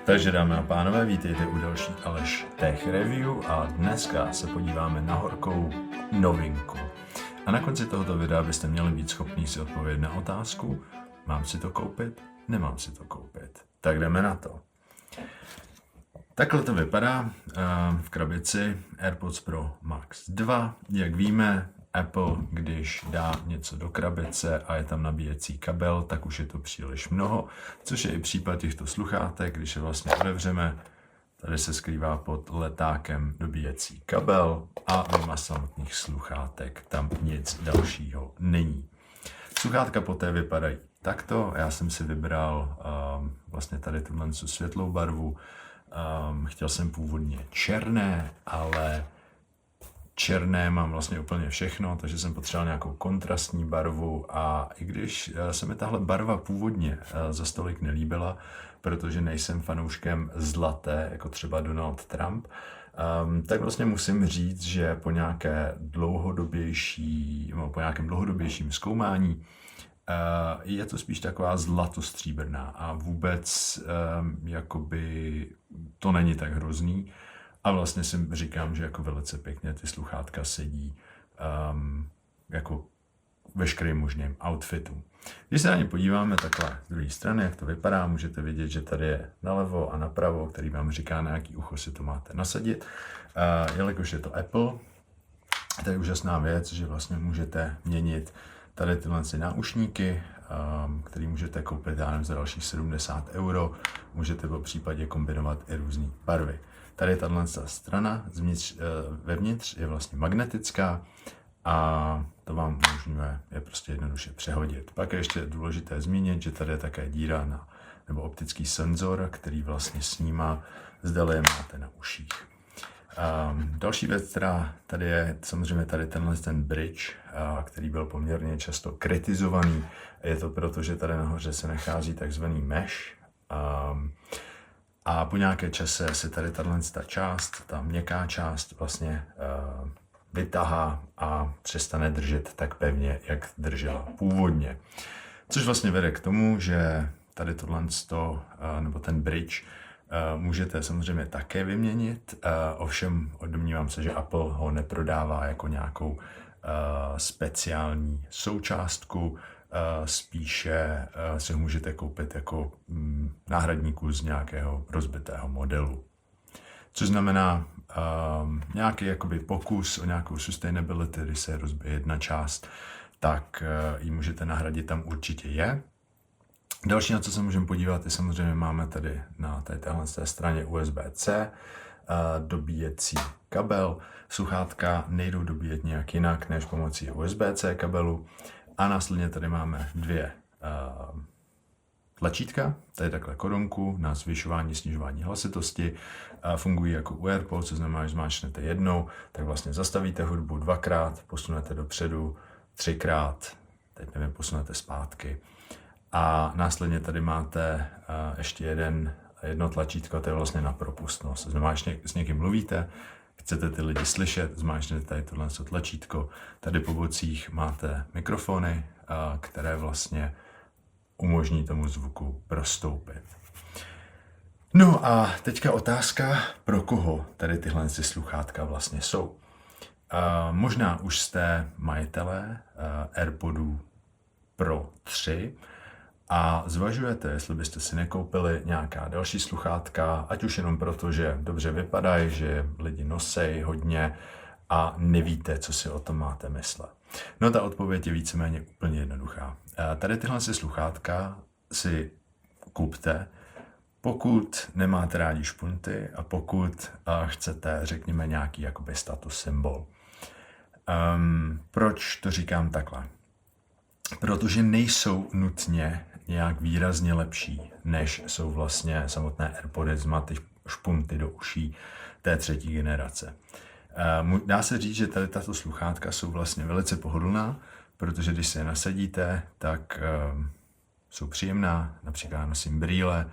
Takže dámy a pánové, vítejte u další Aleš Tech Review a dneska se podíváme na horkou novinku. A na konci tohoto videa byste měli být schopni si odpovědět na otázku, mám si to koupit, nemám si to koupit. Tak jdeme na to. Takhle to vypadá v krabici AirPods Pro Max 2. Jak víme, Apple, když dá něco do krabice a je tam nabíjecí kabel, tak už je to příliš mnoho, což je i případ těchto sluchátek, když je vlastně otevřeme, tady se skrývá pod letákem dobíjecí kabel a mimo samotných sluchátek tam nic dalšího není. Sluchátka poté vypadají takto, já jsem si vybral vlastně tady tuhle světlou barvu, chtěl jsem původně černé, ale černé mám vlastně úplně všechno, takže jsem potřeboval nějakou kontrastní barvu a i když se mi tahle barva původně za stolik nelíbila, protože nejsem fanouškem zlaté, jako třeba Donald Trump, tak vlastně musím říct, že po nějakém dlouhodobějším zkoumání je to spíš taková zlatostříbrná a vůbec jakoby to není tak hrozný. A vlastně si říkám, že jako velice pěkně ty sluchátka sedí jako veškerým možným outfitům. Když se na ně podíváme takhle z druhé strany, jak to vypadá, můžete vidět, že tady je nalevo a napravo, který vám říká, na jaký ucho si to máte nasadit. Jelikož je to Apple, to je úžasná věc, že vlastně můžete měnit tady tyhle náušníky, který můžete koupit za dalších 70 €. Můžete po případě kombinovat i různé barvy. Tady tahle strana vevnitř je vlastně magnetická a to vám umožňuje je prostě jednoduše přehodit. Pak je ještě důležité zmínit, že tady je také díra nebo optický senzor, který vlastně snímá, zda je máte na uších. Další věc, která tady je, samozřejmě tady ten bridge, který byl poměrně často kritizovaný. Je to proto, že tady nahoře se nachází takzvaný mesh, a po nějaké čase se tady tato část, ta měkká část vlastně vytahá a přestane držet tak pevně, jak držela původně. Což vlastně vede k tomu, že tady nebo ten bridge můžete samozřejmě také vyměnit, ovšem domnívám se, že Apple ho neprodává jako nějakou speciální součástku, spíše si ho můžete koupit jako náhradníku z nějakého rozbitého modelu. Což znamená nějaký jakoby pokus o nějakou sustainability, když se rozbije jedna část, tak ji můžete nahradit, tam určitě je. Další, na co se můžeme podívat, je samozřejmě máme tady na téhle straně USB-C, dobíjecí kabel. Sluchátka nejdou dobíjet nějak jinak než pomocí USB-C kabelu. A následně tady máme dvě tlačítka, tady takhle korunku na zvyšování, snižování hlasitosti. Fungují jako u AirPods, co znamená, že zmáčknete jednou, tak vlastně zastavíte hudbu dvakrát, posunete dopředu, třikrát, teď nevím, posunete zpátky. A následně tady máte ještě jedno tlačítko, to je vlastně na propustnost. To znamená, že s někým mluvíte, chcete ty lidi slyšet, zmáčknete tady tohle tlačítko. Tady po bocích máte mikrofony, které vlastně umožní tomu zvuku prostoupit. No a teďka otázka, pro koho tady tyhle sluchátka vlastně jsou. Možná už jste majitelé AirPodů Pro 3 a zvažujete, jestli byste si nekoupili nějaká další sluchátka, ať už jenom proto, že dobře vypadají, že lidi nosejí hodně a nevíte, co si o tom máte myslet. No ta odpověď je víceméně úplně jednoduchá. Tady tyhle sluchátka si kupte, pokud nemáte rádi špunty a pokud chcete, řekněme, nějaký jakoby status symbol. Proč to říkám takhle? Protože nejsou nutně nějak výrazně lepší, než jsou vlastně samotné AirPody ty špunty do uší té třetí generace. Dá se říct, že tady tato sluchátka jsou vlastně velice pohodlná, protože když se je nasadíte, tak jsou příjemná, například nosím brýle,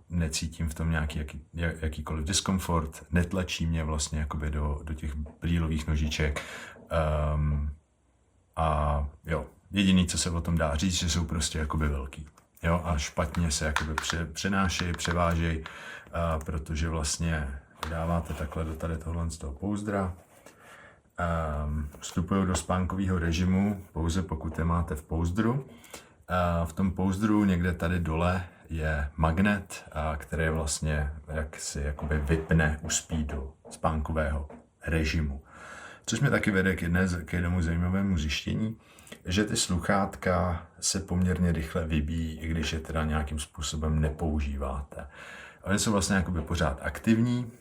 necítím v tom jakýkoliv diskomfort, netlačí mě vlastně jakoby do těch brýlových nožiček. A jo, jediný, co se o tom dá říct, že jsou prostě jakoby velký. jo, a špatně se jakoby přenášejí, převážejí, protože vlastně dáváte takhle do tady tohle z toho pouzdra. Vstupují do spánkového režimu pouze pokud je máte v pouzdru. V tom pouzdru někde tady dole je magnet, který vlastně jak si jakoby vypne, uspí do spánkového režimu. Což mě taky vede k jednomu zajímavému zjištění, že ty sluchátka se poměrně rychle vybíjí, i když je teda nějakým způsobem nepoužíváte. Oni jsou vlastně jakoby pořád aktivní,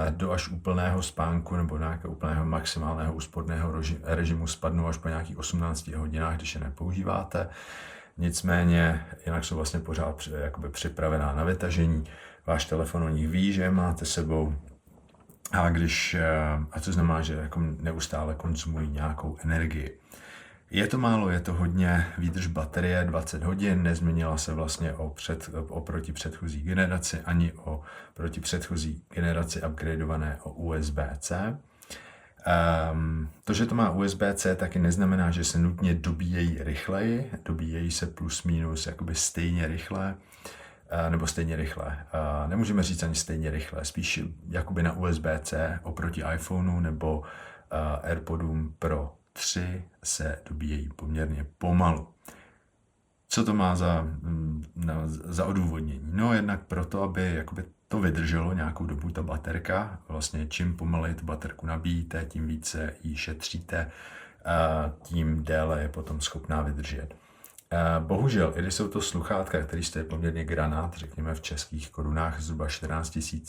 do až úplného spánku nebo nějakého úplného maximálního úsporného režimu spadnou až po nějakých 18 hodinách, když je nepoužíváte. Nicméně jinak jsou vlastně pořád jakoby připravená na vytažení. Váš telefon o nich ví, že je máte sebou. A to znamená, že jako neustále konzumují nějakou energii. Je to málo, je to hodně, výdrž baterie 20 hodin, nezměnila se vlastně oproti předchozí generaci, ani oproti předchozí generaci upgradeované o USB-C. To, že to má USB-C, taky neznamená, že se nutně dobíjejí rychleji, dobíjejí se plus minus jakoby stejně rychle, nebo stejně rychle. Nemůžeme říct ani stejně rychle, spíš jakoby na USB-C oproti iPhoneu nebo AirPodům Pro 3 se dobíjejí poměrně pomalu. Co to má za odůvodnění? No jednak proto, aby jakoby to vydrželo nějakou dobu ta baterka. Vlastně čím pomaleji tu baterku nabíjíte, tím více ji šetříte, tím déle je potom schopná vydržet. Bohužel, i když jsou to sluchátka, které stojí poměrně granát, řekněme v českých korunách zhruba 14 000,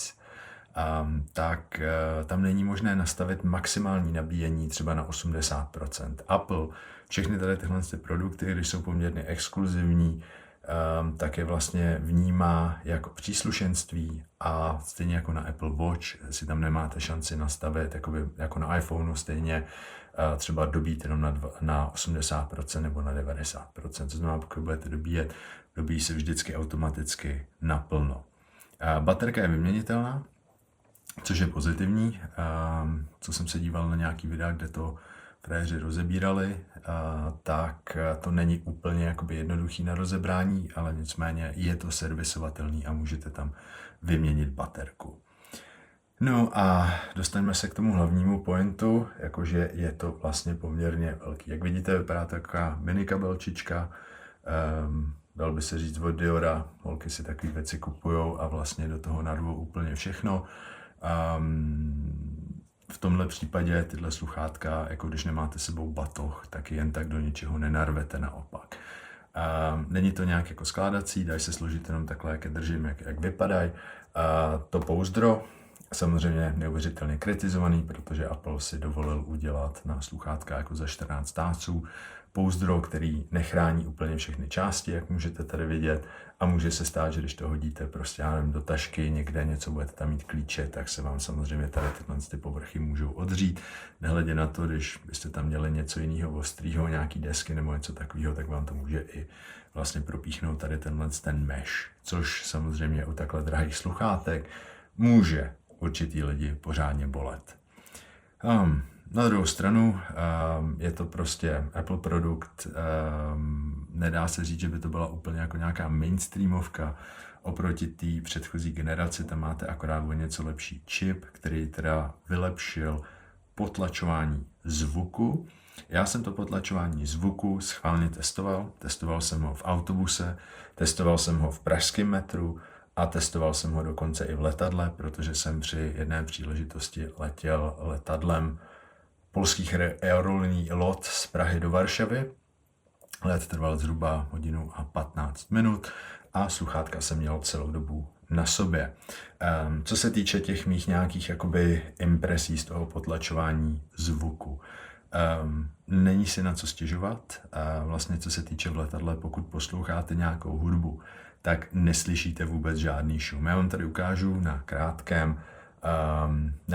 tak tam není možné nastavit maximální nabíjení třeba na 80%. Apple, všechny tady tyhle produkty, když jsou poměrně exkluzivní, tak je vlastně vnímá jako příslušenství a stejně jako na Apple Watch si tam nemáte šanci nastavit, jako na iPhoneu stejně třeba dobít jenom na 80% nebo na 90%. To znamená, pokud budete dobíjet, dobíjí se vždycky automaticky naplno. Baterka je vyměnitelná, což je pozitivní. Co jsem se díval na nějaký videa, kde to frajeři rozebírali, tak to není úplně jakoby jednoduchý na rozebrání, ale nicméně je to servisovatelný a můžete tam vyměnit baterku. No a dostaneme se k tomu hlavnímu pointu, jakože je to vlastně poměrně velký. Jak vidíte, vypadá to taková mini kabelčička, dal by se říct od Diora, holky si takové věci kupujou a vlastně do toho narvou úplně všechno. V tomhle případě tyhle sluchátka, jako když nemáte sebou batoh, tak jen tak do ničeho nenarvete, naopak. Není to nějak jako skládací, dají se složit jenom takhle, jak je držím, jak vypadají. To pouzdro, samozřejmě neuvěřitelně kritizovaný, protože Apple si dovolil udělat na sluchátka jako za 14 táců pouzdro, který nechrání úplně všechny části, jak můžete tady vidět, a může se stát, že když to hodíte prostě já nevím, do tašky, někde něco budete tam mít klíče, tak se vám samozřejmě tady ty povrchy můžou odřít. Nehledě na to, když byste tam měli něco jiného ostrýho, nějaký desky nebo něco takového, tak vám to může i vlastně propíchnout tady ten mesh, což samozřejmě u takhle drahých sluchátek může určitý lidi pořádně bolet. Na druhou stranu je to prostě Apple produkt, nedá se říct, že by to byla úplně jako nějaká mainstreamovka oproti té předchozí generaci, tam máte akorát o něco lepší čip, který teda vylepšil potlačování zvuku. Já jsem to potlačování zvuku schválně testoval jsem ho v autobuse, testoval jsem ho v pražském metru a testoval jsem ho dokonce i v letadle, protože jsem při jedné příležitosti letěl letadlem polských aerolinií LOT z Prahy do Varšavy. Let trval zhruba 1 hodinu a 15 minut a sluchátka jsem měl celou dobu na sobě. Co se týče těch mých nějakých jakoby impresí z toho potlačování zvuku, není si na co stěžovat. Vlastně co se týče v letadle, pokud posloucháte nějakou hudbu, tak neslyšíte vůbec žádný šum. Já vám tady ukážu na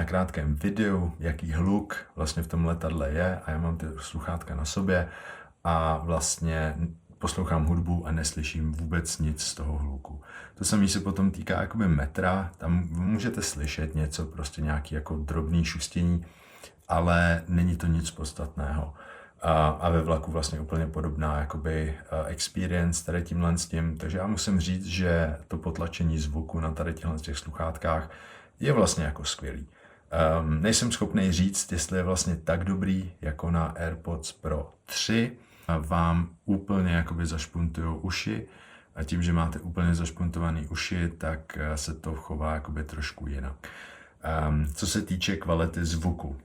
krátkém videu, jaký hluk vlastně v tom letadle je, a já mám ty sluchátka na sobě a vlastně poslouchám hudbu a neslyším vůbec nic z toho hluku. To samé se potom týká jakoby metra, tam můžete slyšet něco, prostě nějaký jako drobný šustění, ale není to nic podstatného. a ve vlaku vlastně úplně podobná jakoby experience tady tímhle s tím. Takže já musím říct, že to potlačení zvuku na tady těch sluchátkách je vlastně jako skvělý. Nejsem schopný říct, jestli je vlastně tak dobrý jako na AirPods Pro 3. Vám úplně jakoby zašpuntujou uši a tím, že máte úplně zašpuntované uši, tak se to chová jakoby trošku jinak. Co se týče kvality zvuku,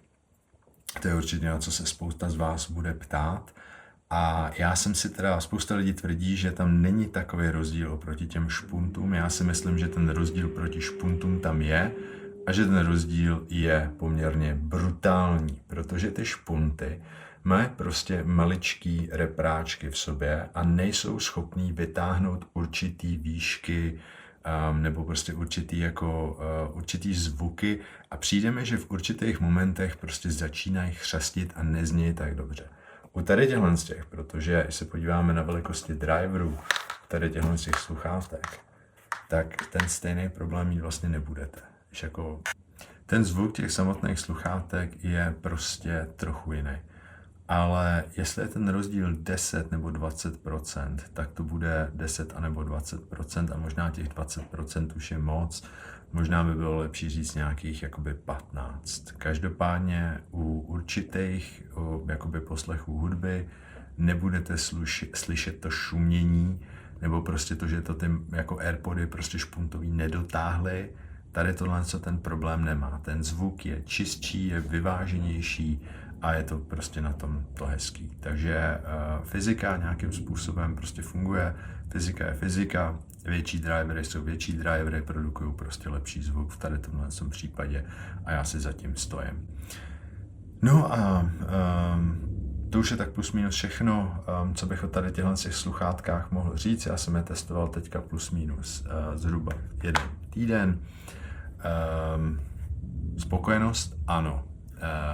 to je určitě na co se spousta z vás bude ptát. A já jsem si teda, spousta lidí tvrdí, že tam není takový rozdíl oproti těm špuntům. Já si myslím, že ten rozdíl proti špuntům tam je a že ten rozdíl je poměrně brutální, protože ty špunty mají prostě maličký repráčky v sobě a nejsou schopní vytáhnout určitý výšky nebo prostě určitý zvuky a přijde mi, že v určitých momentech prostě začínají chřastit a neznějí tak dobře. U tady těchhle z těch, protože když se podíváme na velikosti driverů, tady těchhle z těch sluchátek, tak ten stejný problém mít vlastně nebudete. Jako ten zvuk těch samotných sluchátek je prostě trochu jiný. Ale jestli je ten rozdíl 10 nebo 20%, tak to bude 10 a nebo 20% a možná těch 20% už je moc. Možná by bylo lepší říct nějakých jakoby 15. Každopádně u určitých jakoby poslechů hudby nebudete slyšet to šumění nebo prostě to, že to ty jako AirPody prostě špuntový nedotáhly. Tady tohle co ten problém nemá. Ten zvuk je čistší, je vyváženější a je to prostě na tom to hezký. Takže fyzika nějakým způsobem prostě funguje. Fyzika je fyzika. Větší drivery jsou větší drivery, produkují prostě lepší zvuk v tady tomhle případě a já si zatím stojím. No a to už je tak plus minus všechno, co bych o tady těchto sluchátkách mohl říct. Já jsem je testoval teďka plus minus zhruba 1 týden. Spokojenost? Ano.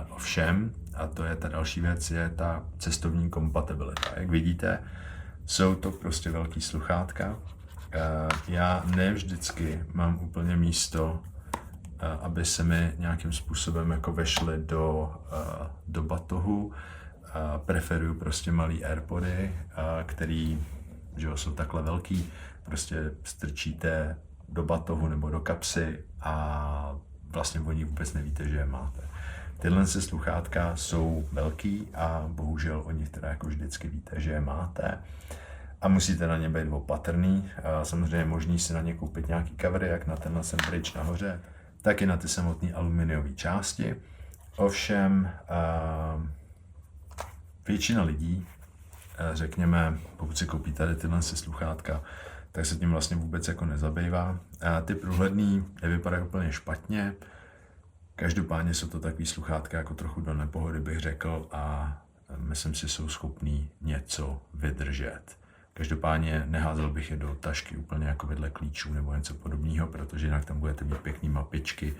Ovšem, a to je ta další věc, je ta cestovní kompatibilita. Jak vidíte, jsou to prostě velký sluchátka. Já ne vždycky mám úplně místo, aby se mi nějakým způsobem jako vešly do batohu. Preferuju prostě malý AirPody, který že jsou takhle velký, prostě strčíte do batohu nebo do kapsy a vlastně o nich vůbec nevíte, že je máte. Tyhle sluchátka jsou velký a bohužel o nich teda jako vždycky víte, že je máte. A musíte na ně být opatrný. Samozřejmě je možný si na ně koupit nějaký covery, jak na tenhle bridge nahoře, tak i na ty samotné aluminiové části. Ovšem, většina lidí, řekněme, pokud si koupí tady tyhle sluchátka, tak se tím vlastně vůbec jako nezabývá. Ty průhledný nevypadají úplně špatně. Každopádně jsou to takový sluchátka jako trochu do nepohody, bych řekl, a myslím si, jsou schopný něco vydržet. Každopádně neházel bych je do tašky úplně jako vedle klíčů nebo něco podobného, protože jinak tam budete mít pěkný mapičky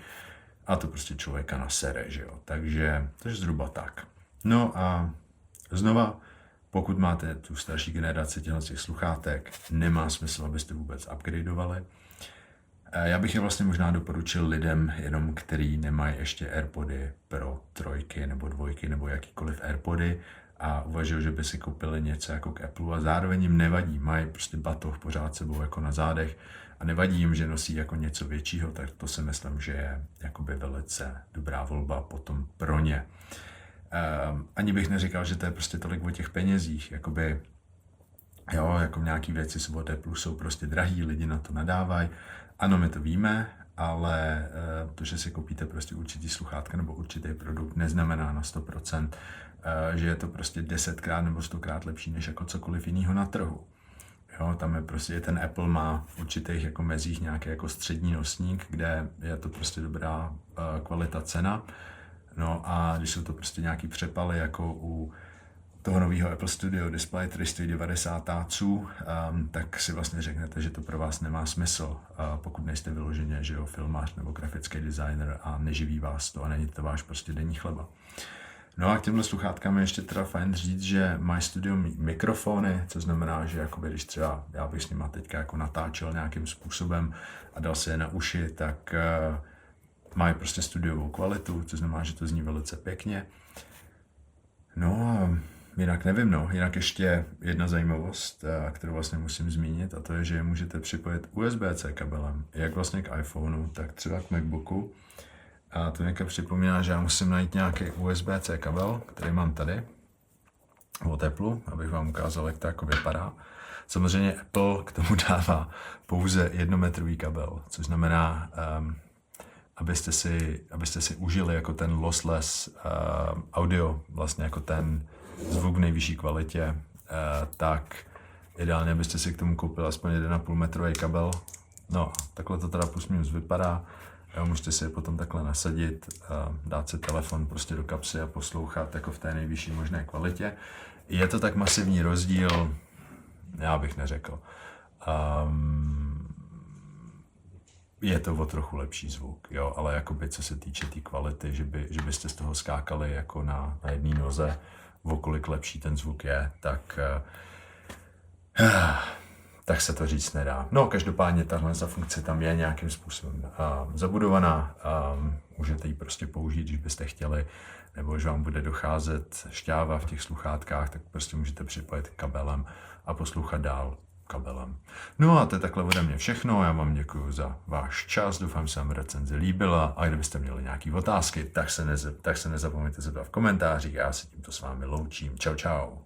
a to prostě člověka nasere, že jo. Takže zhruba tak. No a znova, pokud máte tu starší generaci těch sluchátek, nemá smysl, abyste vůbec upgradeovali. Já bych je vlastně možná doporučil lidem jenom, který nemají ještě AirPody Pro 3 nebo 2 nebo jakýkoliv AirPody a uvažují, že by si koupili něco jako k Apple a zároveň jim nevadí, mají prostě batoh pořád sebou jako na zádech a nevadí jim, že nosí jako něco většího, tak to si myslím, že je jakoby velice dobrá volba potom pro ně. Ani bych neříkal, že to je prostě tolik o těch penězích, jakoby jo, jako nějaký věci od Apple jsou prostě drahý, lidi na to nadávají. Ano, my to víme, ale to, že si koupíte prostě určitý sluchátka nebo určitý produkt, neznamená na 100%, že je to prostě 10krát nebo 100krát lepší než jako cokoliv jiného na trhu. Jo, tam je prostě, ten Apple má v určitých jako mezích nějaký jako střední nosník, kde je to prostě dobrá kvalita cena. No a když jsou to prostě nějaký přepaly jako u toho nového Apple Studio Display, který stojí 90 táců, tak si vlastně řeknete, že to pro vás nemá smysl, pokud nejste vyloženě, že jo, filmář nebo grafický designer a neživí vás to a není to váš prostě denní chleba. No a k těmhle sluchátkám je ještě teda fajn říct, že mají studio mikrofony, co znamená, že jakoby, když třeba já bych s nima teďka jako natáčel nějakým způsobem a dal si je na uši, tak mají prostě studiovou kvalitu, co znamená, že to zní velice pěkně. No a jinak nevím, no. Jinak ještě jedna zajímavost, kterou vlastně musím zmínit, a to je, že je můžete připojit USB-C kabelem, jak vlastně k iPhoneu, tak třeba k MacBooku. A to někde připomíná, že já musím najít nějaký USB-C kabel, který mám tady, od Apple, abych vám ukázal, jak to jako vypadá. Samozřejmě Apple k tomu dává pouze 1metrový kabel, což znamená, abyste si užili jako ten lossless audio, vlastně jako ten zvuk v nejvyšší kvalitě, tak ideálně byste si k tomu koupili aspoň 1,5 metrový kabel. No, takhle to teda plus minus vypadá. Můžete si je potom takhle nasadit, dát si telefon prostě do kapsy a poslouchat jako v té nejvyšší možné kvalitě. Je to tak masivní rozdíl? Já bych neřekl. Je to o trochu lepší zvuk, jo, ale jakoby co se týče té kvality, že byste z toho skákali jako na jedné noze, o kolik lepší ten zvuk je, tak se to říct nedá. No, každopádně tahle funkce tam je nějakým způsobem zabudovaná. Můžete ji prostě použít, když byste chtěli, nebo když vám bude docházet šťáva v těch sluchátkách, tak prostě můžete připojit kabelem a poslouchat dál kabelem. No a to je takhle ode mě všechno. Já vám děkuji za váš čas, doufám, že se vám recenze líbila a kdybyste měli nějaké otázky, tak se nezapomeňte zeptat v komentářích a já se tímto s vámi loučím. Čau, čau.